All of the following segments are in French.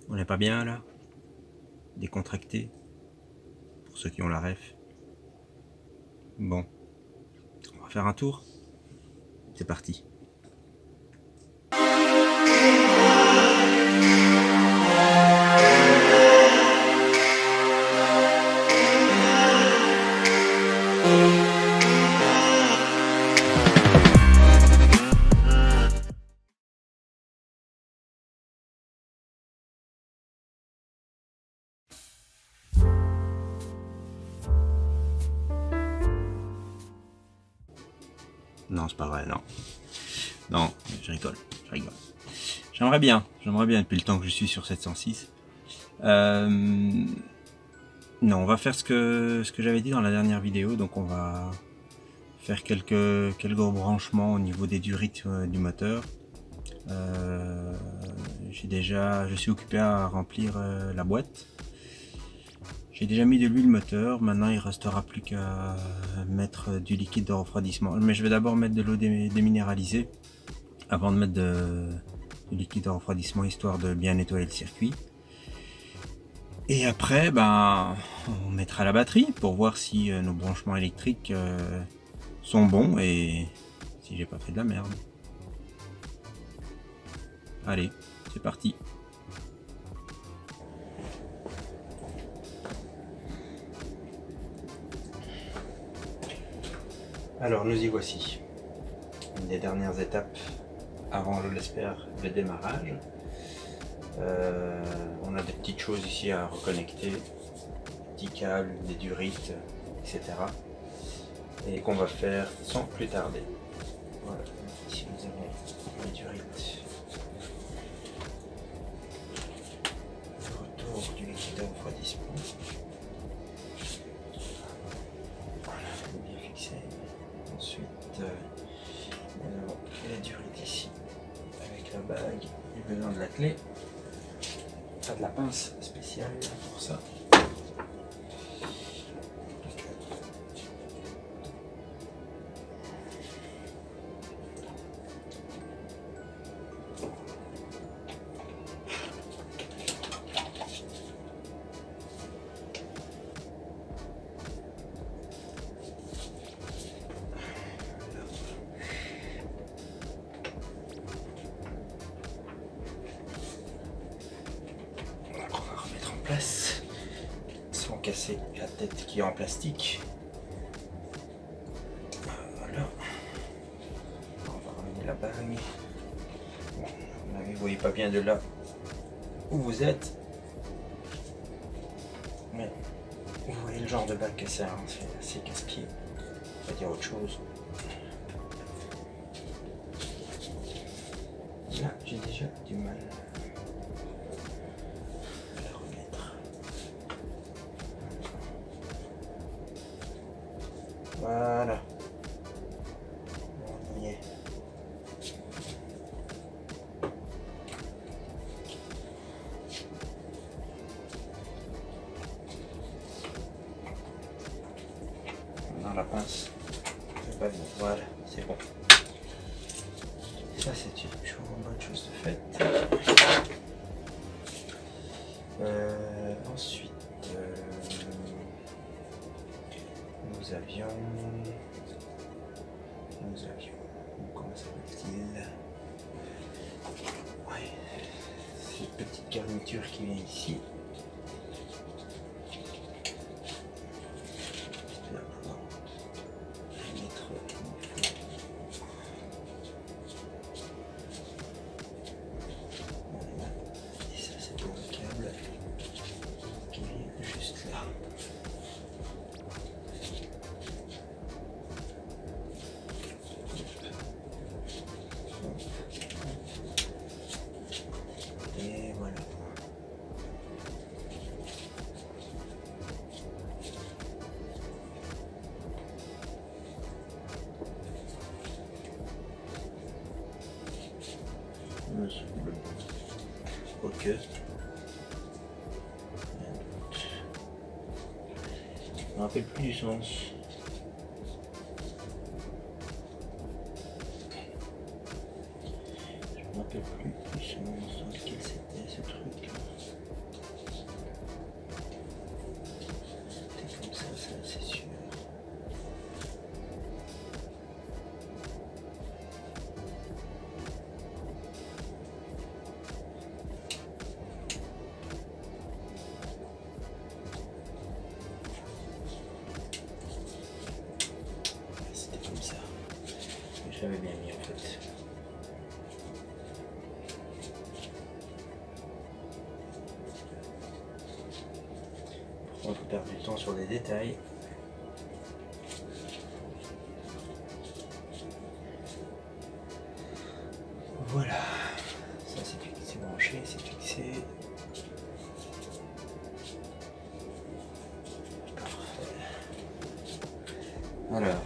On n'est pas bien là? Décontracté? Pour ceux qui ont la ref. Bon, on va faire un tour. C'est parti. Non, c'est pas vrai, non. Non, je rigole. J'aimerais bien depuis le temps que je suis sur 706. Non, on va faire ce que j'avais dit dans la dernière vidéo, donc on va faire quelques rebranchements au niveau des durites du moteur. Je suis occupé à remplir la boîte. J'ai déjà mis de l'huile moteur, maintenant il restera plus qu'à mettre du liquide de refroidissement. Mais je vais d'abord mettre de l'eau déminéralisée avant de mettre du liquide de refroidissement, histoire de bien nettoyer le circuit. Et après, on mettra la batterie pour voir si nos branchements électriques sont bons et si j'ai pas fait de la merde. Allez, c'est parti. Alors nous y voici. Une des dernières étapes avant, je l'espère, le démarrage. On a des petites choses ici à reconnecter, des petits câbles, des durites, etc. Et qu'on va faire sans plus tarder. Voilà, ici nous avons les durites. Le retour du liquide de refroidissement. Voilà, bien fixé. Ensuite, nous avons les durites ici, avec la bague, j'ai besoin de la clé. Pas de la pince spéciale pour ça. Place sans casser la tête qui est en plastique. Voilà. On va ramener la bague. Bon, vous voyez pas bien de là où vous êtes, mais vous voyez le genre de bague que c'est, hein. C'est assez casse-pied. On va dire autre chose. Là, j'ai déjà du mal. Voilà. On y est. Dans la pince. C'est pas bien. Voilà, c'est bon. Ça, c'est une bonne chose de faite. Ensuite, nous avions, comment s'appelle-t-il? Ouais, cette petite garniture qui vient ici. Je vais pouvoir mettre. Voilà. Et ça, c'est pour le câble qui vient juste là. Et voilà. Ok. Je me rappelle plus du sens. rappelle plus lequel c'était ce truc. C'est comme ça, c'est sûr. C'était comme ça. Je l'avais bien mis en fait. On peut perdre du temps sur des détails. Voilà, ça c'est branché, c'est fixé. Parfait. Alors,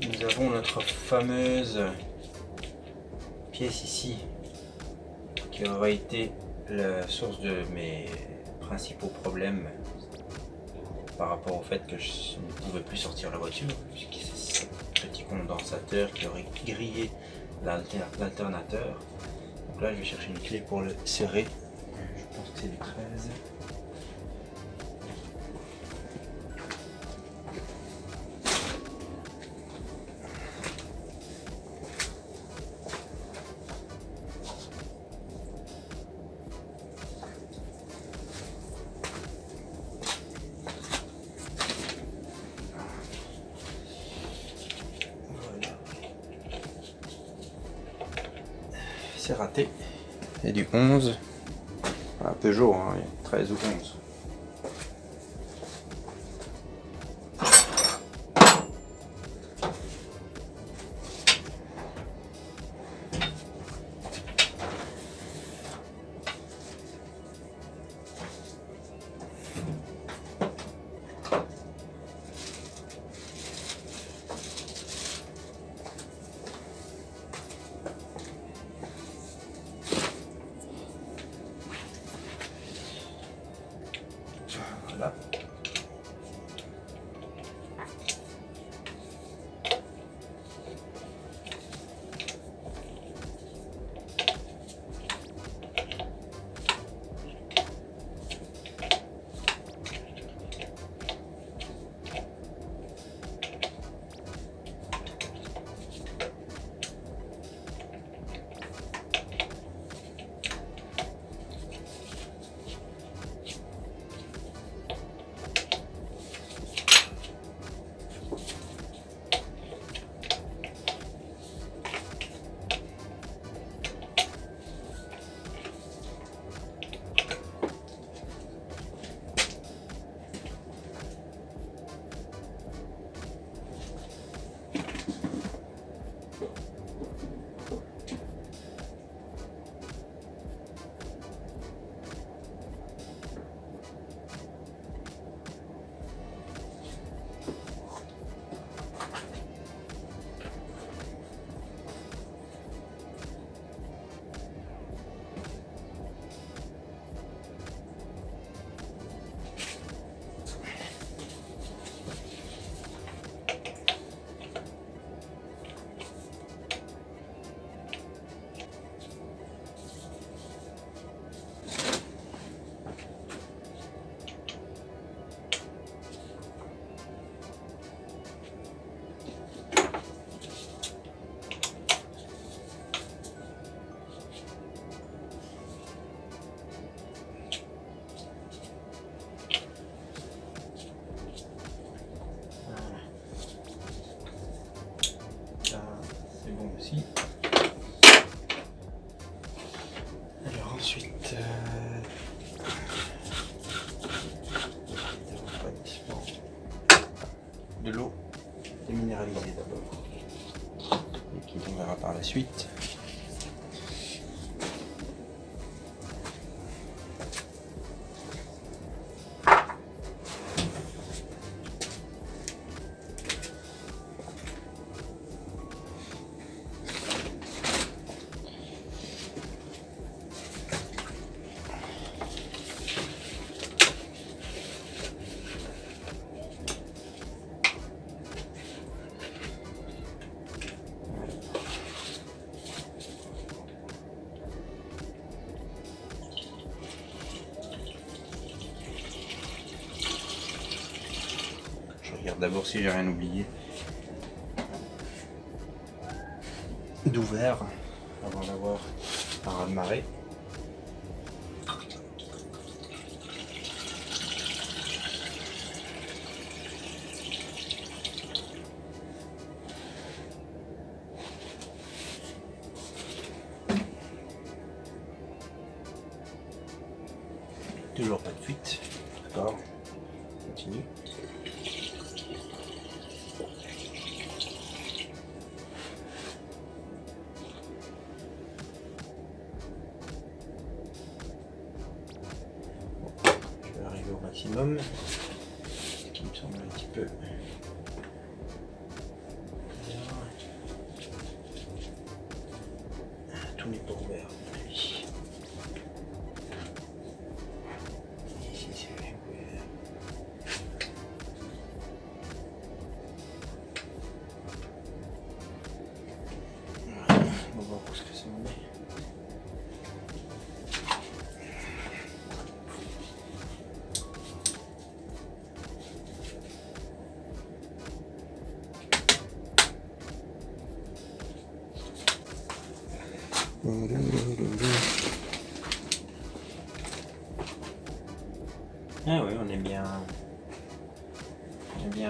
nous avons notre fameuse pièce ici qui aurait été la source de mes principaux problèmes par rapport au fait que je ne pouvais plus sortir la voiture, puisque c'est ce petit condensateur qui aurait grillé l'alternateur. Donc là je vais chercher une clé pour le serrer, je pense que c'est du 13. C'est raté. Et du 11. Un Peugeot, hein, 13 ou 11. Voilà. Aussi. Alors ensuite, de l'eau déminéralisée d'abord, et qui tombera par la suite. regarde d'abord si j'ai rien oublié d'ouvert avant d'avoir un raz-de-marée. Toujours pas de fuite, d'accord, on continue. Je vais arriver au maximum, ce qui me semble un petit peu. Tout n'est pas ouvert. On va voir ce que ça en est. Ah oui, on est bien à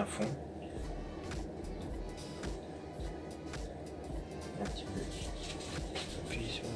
fond. Un petit peu. Appuyer sur les...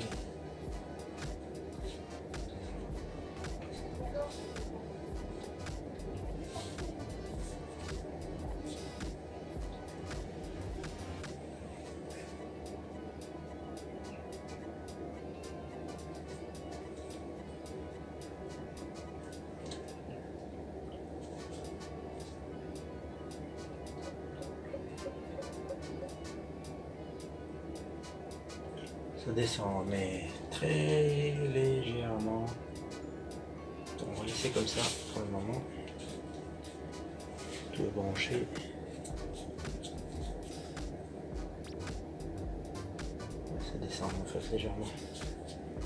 Ça descend, mais très légèrement. On va laisser comme ça pour le moment. Tout est branché. Ça descend en fait légèrement.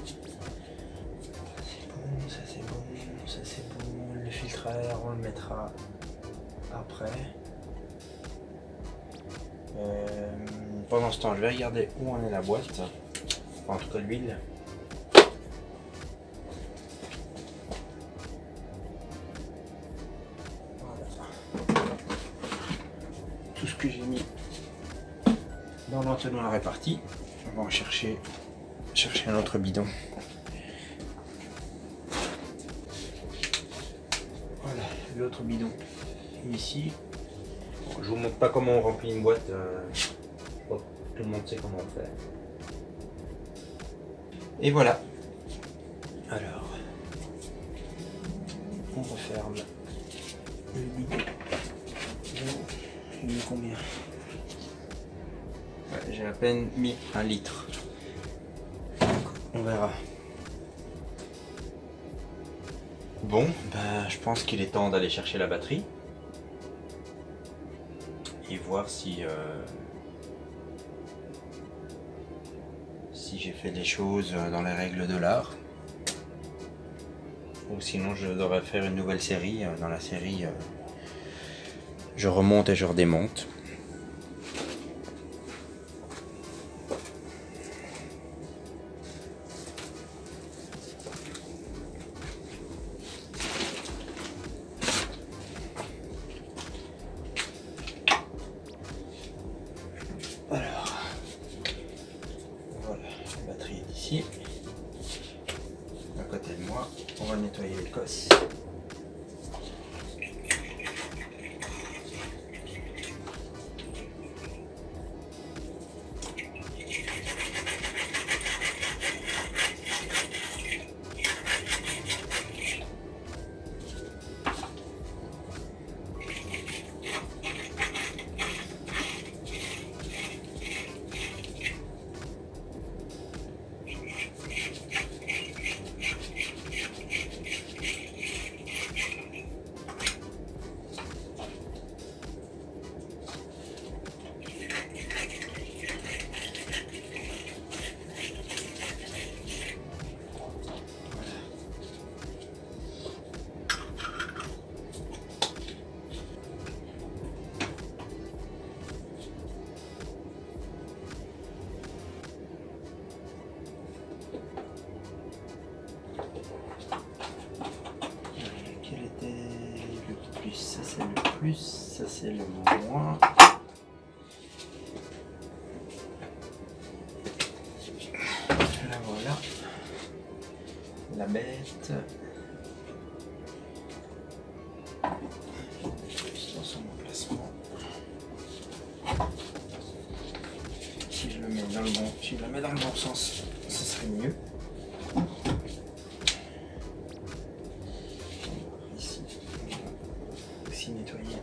C'est bon, ça c'est bon, ça c'est bon. Le filtre à air, on le mettra après. Pendant ce temps, je vais regarder où en est la boîte. Enfin, en tout cas l'huile. Voilà. Tout ce que j'ai mis dans l'entonnoir est parti. On va en chercher un autre bidon. Voilà, l'autre bidon ici. Bon, je vous montre pas comment on remplit une boîte. Je crois que tout le monde sait comment on fait. Et voilà. Alors, on referme le bidon. J'ai mis combien? Ouais, j'ai à peine mis 1 litre. On verra. Bon, ben, je pense qu'il est temps d'aller chercher la batterie. Et voir si j'ai fait des choses dans les règles de l'art. Ou sinon je devrais faire une nouvelle série. Dans la série, je remonte et je redémonte. Alors, voilà, la batterie est ici. À côté de moi, on va nettoyer les cosses. plus, ça c'est le moins. Là voilà, la bête. Dans son emplacement. Si je le mets dans le bon, si je la mets dans le bon sens, ce serait mieux. Ici, aussi nettoyer.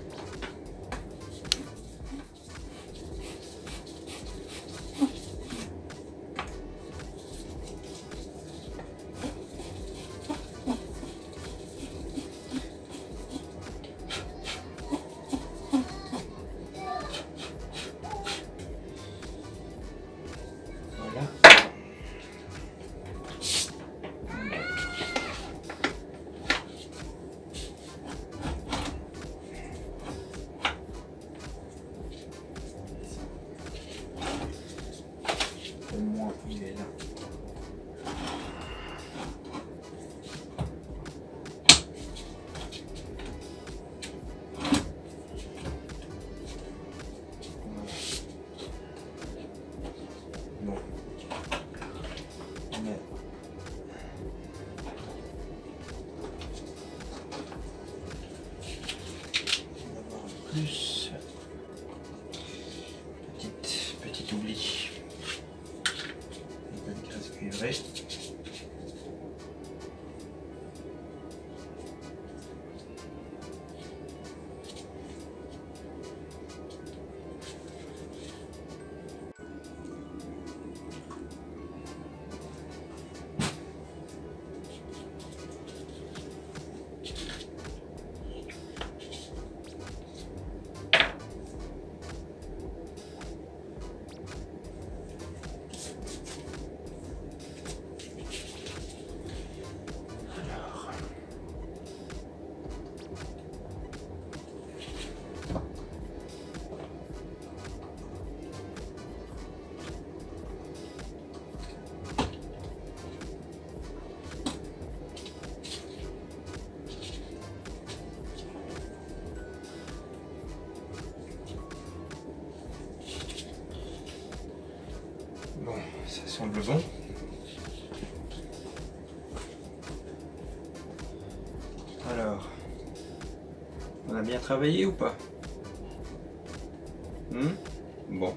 Au moins il est là. Bon. Mais on va voir plus. Petit oubli. Un peu de graisse cuivrée. Bon, ça semble bon. Alors, on a bien travaillé ou pas? Bon,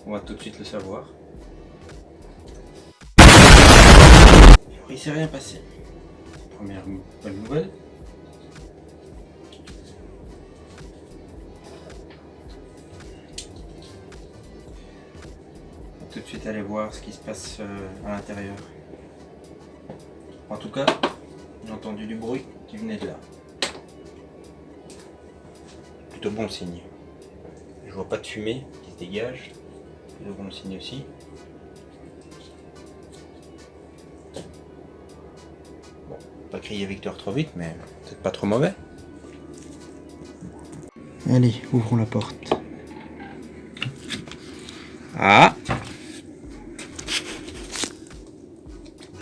on va tout de suite le savoir. Alors, il s'est rien passé. Première bonne nouvelle. On va tout de suite aller voir ce qui se passe à l'intérieur. En tout cas, j'ai entendu du bruit qui venait de là. Plutôt bon signe. Je vois pas de fumée qui se dégage. Plutôt bon signe aussi. Bon, pas crier victoire trop vite, mais peut-être pas trop mauvais. Allez, ouvrons la porte. Ah!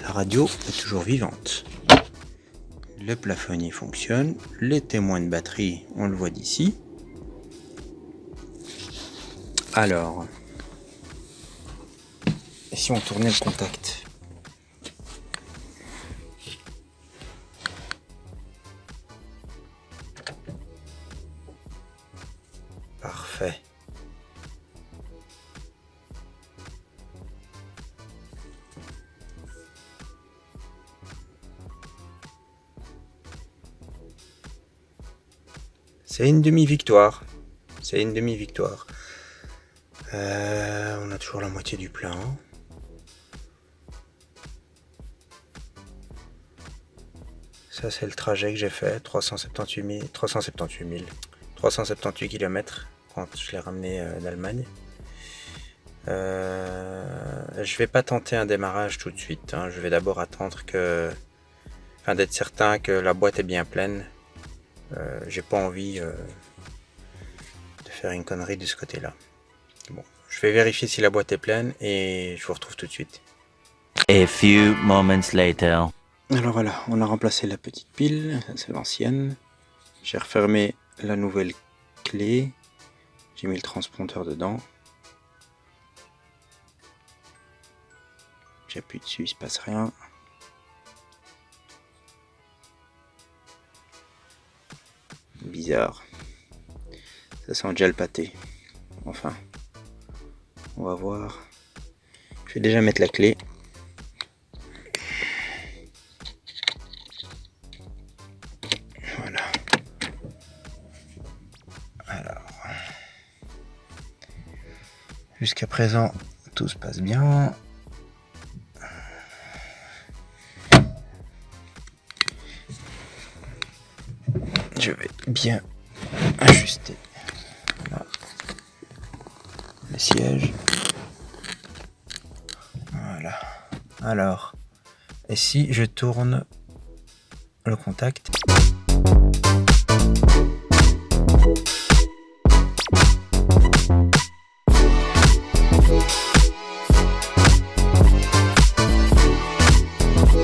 La radio est toujours vivante. Le plafonnier fonctionne. Les témoins de batterie, on le voit d'ici. Alors, et si on tournait le contact? Parfait. C'est une demi-victoire. C'est une demi-victoire. On a toujours la moitié du plein. Ça, c'est le trajet que j'ai fait. 378 km quand je l'ai ramené d'Allemagne. Je vais pas tenter un démarrage tout de suite. Je vais d'abord attendre d'être certain que la boîte est bien pleine. J'ai pas envie de faire une connerie de ce côté-là. Bon, je vais vérifier si la boîte est pleine et je vous retrouve tout de suite. A few moments later. Alors voilà, on a remplacé la petite pile, c'est l'ancienne. J'ai refermé la nouvelle clé. J'ai mis le transpondeur dedans. J'appuie dessus, il se passe rien. Bizarre. Ça sent déjà le pâté. Enfin, on va voir. Je vais déjà mettre la clé. Voilà. Alors, jusqu'à présent, tout se passe bien. Je vais bien ajuster là, le siège. Voilà. Alors, et si je tourne le contact?